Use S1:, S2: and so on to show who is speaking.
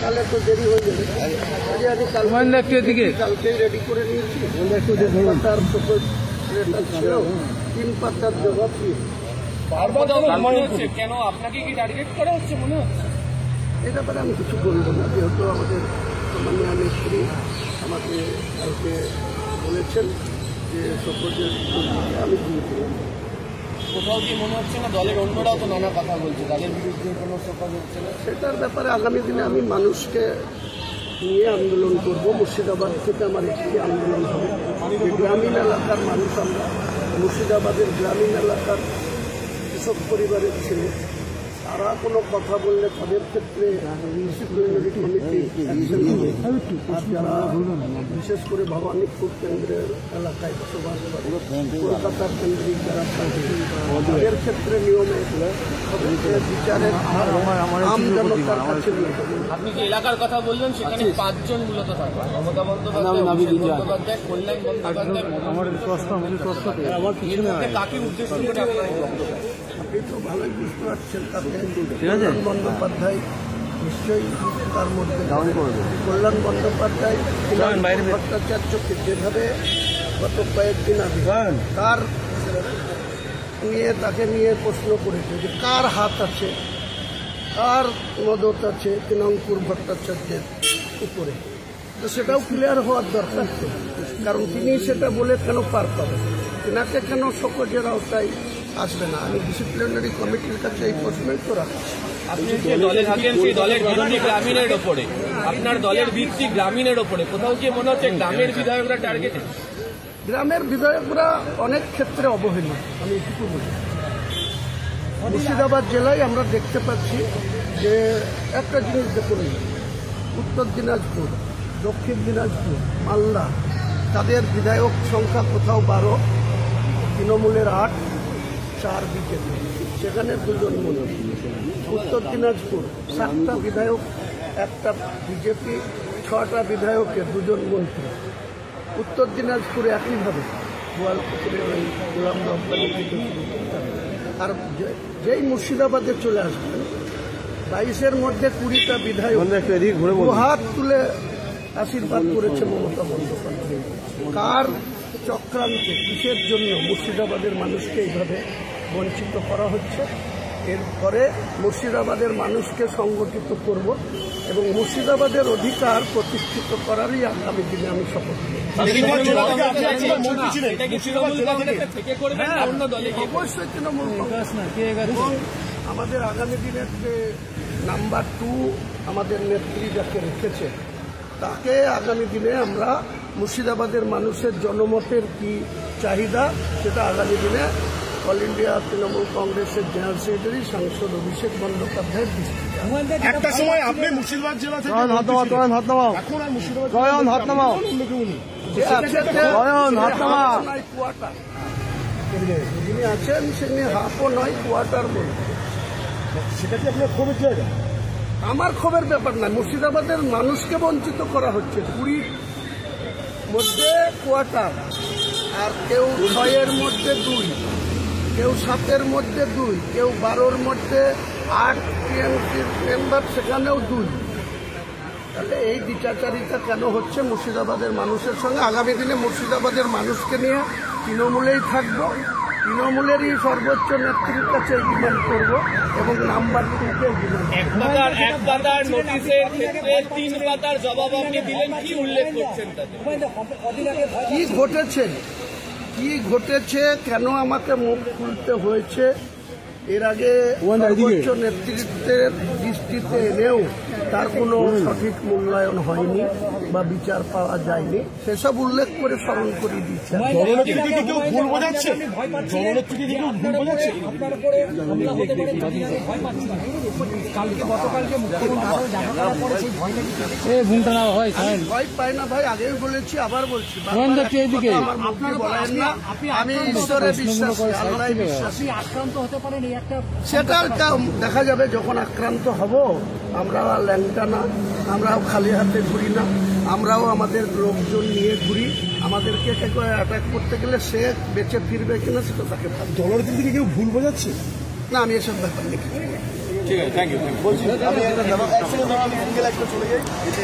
S1: তাহলে তো দেরি হয়ে যাবে। আমি কালকেই রেডি করে নিয়েছি। তার ছিল 3 পাতার জবাব দিয়ে
S2: কেন আপনাকে কি টার্গেট করা হচ্ছে মনে হচ্ছে?
S1: এই ব্যাপারে আমি কিছু বলবো না, যেহেতু আমাদের সম্মানীয় নেত্রী আমাকে কালকে বলেছেন যে শপথের আমি দিয়েছিলাম।
S2: কোথাও কি মনে হচ্ছে না দলের অন্যরাও তো নানা কথা বলছে, তাদের বিরুদ্ধে কোনো শপথ হচ্ছে না?
S1: সেটার ব্যাপারে আগামী দিনে আমি মানুষকে নিয়ে আন্দোলন করব। মুর্শিদাবাদ থেকে আমার একটি আন্দোলন হবে। গ্রামীণ এলাকার মানুষ, আমরা মুর্শিদাবাদের গ্রামীণ এলাকার কৃষক পরিবারের ছেলে, তারা কোনো কথা বললে তাদের ক্ষেত্রে ডিসিপ্লিনারি কমিটি যারা বিশেষ করে ভবানীপুর কেন্দ্রের এলাকায় বসবাস করে, কলকাতার কেন্দ্রিক যারা তাদের ক্ষেত্রে নিয়মে বিচারের আম জনতার কাছে নিয়ে যাবেন।
S2: আপনি যে এলাকার কথা বললেন সেখানে 5 জন মূলত থাকে, মমতা বন্দ্যোপাধ্যায়, কল্যাণ বন্দ্যোপাধ্যায়, কাকে উদ্দেশ্য করে আপনার বক্তব্য?
S1: আপনি তো ভালোই বুঝতে পারছেন, তাতে কল্যাণ বন্দ্যোপাধ্যায় নিশ্চয়ই তার মধ্যে। কল্যাণ বন্দ্যোপাধ্যায় ভট্টাচার্যকে যেভাবে গত কয়েকদিন আগে তার নিয়ে তাকে নিয়ে প্রশ্ন করেছে যে কার হাত আছে, কার মদত আছে তৃণমূল ভট্টাচার্যের উপরে, তো সেটাও ক্লিয়ার হওয়ার দরকার ছিল। কারণ তিনি সেটা বলে কেন পার পাবেন, তেনাকে কেন শোকজের আওতায় আসবে না? আমি ডিসিপ্লিনারি কমিটির কাছে এই প্রশ্নই তো রাখছি।
S2: আপনি যে দলে থাকেন সেই দলের ভিত্তি গ্রামীণের ওপরে, আপনার দলের ভিত্তি গ্রামীণের ওপরে, কোথাও কি মনে হচ্ছে গ্রামের বিধায়করা টার্গেটে?
S1: গ্রামের বিধায়করা অনেক ক্ষেত্রে অবহেলিত। আমি এটুকু বলি, মুর্শিদাবাদ জেলায় আমরা দেখতে পাচ্ছি যে একটা জিনিস দেখুন, উত্তর দিনাজপুর, দক্ষিণ দিনাজপুর, মালদা, তাদের বিধায়ক সংখ্যা কোথাও 12, তৃণমূলের 8, 4 বিজেপি, সেখানে 2 জন মন্ত্রী। উত্তর দিনাজপুর 7টা বিধায়ক, 1টা বিজেপি, 6টা বিধায়কের 2 জন মন্ত্রী। উত্তর দিনাজপুরে একইভাবে গোয়ালপুকুরের ওই গোলাম রব্বানি থেকে আর যেই মুর্শিদাবাদে চলে আসবেন 22-এর মধ্যে 20টা বিধায়ক হাত তুলে আশীর্বাদ করেছে মমতা বন্দ্যোপাধ্যায়। কার চক্রান্তে, কিসের জন্য মুর্শিদাবাদের মানুষকে এইভাবে বঞ্চিত করা হচ্ছে? এরপরে মুর্শিদাবাদের মানুষকে সংগঠিত করব এবং মুর্শিদাবাদের অধিকার প্রতিষ্ঠিত করারই আগামী দিনে আমি শপথ নিই। অবশ্যই তৃণমূল এবং আমাদের আগামী দিনের যে নাম্বার 2 আমাদের নেত্রী যাকে রেখেছে, তাকে আগামী দিনে আমরা মুর্শিদাবাদের মানুষের জনমতের কি চাহিদা সেটা আগামী দিনে অল ইন্ডিয়া তৃণমূল কংগ্রেসের জেনারেল সেক্রেটারি সাংসদ অভিষেক বন্দ্যোপাধ্যায়ের দৃষ্টি।
S3: একটা সময় আপনি মুর্শিদাবাদ জেলা থেকে যিনি আছেন তিনি হাফও নয়, কোয়ার্টার বলবেন। সেটা কি আপনার ক্ষোভের জায়গা? আমার ক্ষোভের ব্যাপার নয়, মুর্শিদাবাদের মানুষকে বঞ্চিত করা হচ্ছে। 20 মধ্যে কোয়ার্টার, আর কেউ 6-এর মধ্যে 2, কেউ 7-এর মধ্যে 2, কেউ 12-র মধ্যে 8 টিএমসির মেম্বার, সেখানেও 2। তাহলে এই দ্বিচারিতা কেন হচ্ছে মুর্শিদাবাদের মানুষের সঙ্গে? আগামী দিনে মুর্শিদাবাদের মানুষকে নিয়ে তৃণমূলেই থাকবো, তৃণমূলেরই সর্বোচ্চ নেত্রীর কাছে ডিমান্ড করব এবং নাম্বার 2-কে
S2: এক পাতার নোটিশের ক্ষেত্রে 3 পাতার জবাব আপনি দিলেন, কি উল্লেখ করছেন তাতে?
S1: কি ঘটেছে, কেন আমাকে মুখ খুলতে হয়েছে, এর আগে সর্বোচ্চ নেতৃত্বের দৃষ্টিতে এনেও তার কোনো সঠিক মূল্যায়ন হয়নি বা বিচার পাওয়া যায়নি, সেসব উল্লেখ করে স্মরণ করিয়ে দিচ্ছে। ভয় পাই না ভাই, আগেও বলেছি, আবার বলছি, আমি ঈশ্বরে বিশ্বাসী, আল্লাহ বিশ্বাসী।
S3: আক্রান্ত হতে পারেন
S1: সেটা দেখা যাবে যখন আক্রান্ত হব। আমরা ল্যাংটা না, আমরাও খালি হাতে ঘুরি না, আমরাও আমাদের লোকজন নিয়ে ঘুরি। আমাদেরকে কেউ অ্যাটাক করতে গেলে সে বেঁচে ফিরবে কিনা সেটা তাকে
S3: দলের দিকে কেউ ভুল বোঝাচ্ছে
S1: না, আমি এসব ব্যাপার দেখি।
S2: ঠিক আছে, থ্যাংক ইউ।
S4: বলছি আমি এক সেকেন্ড চলে যাই।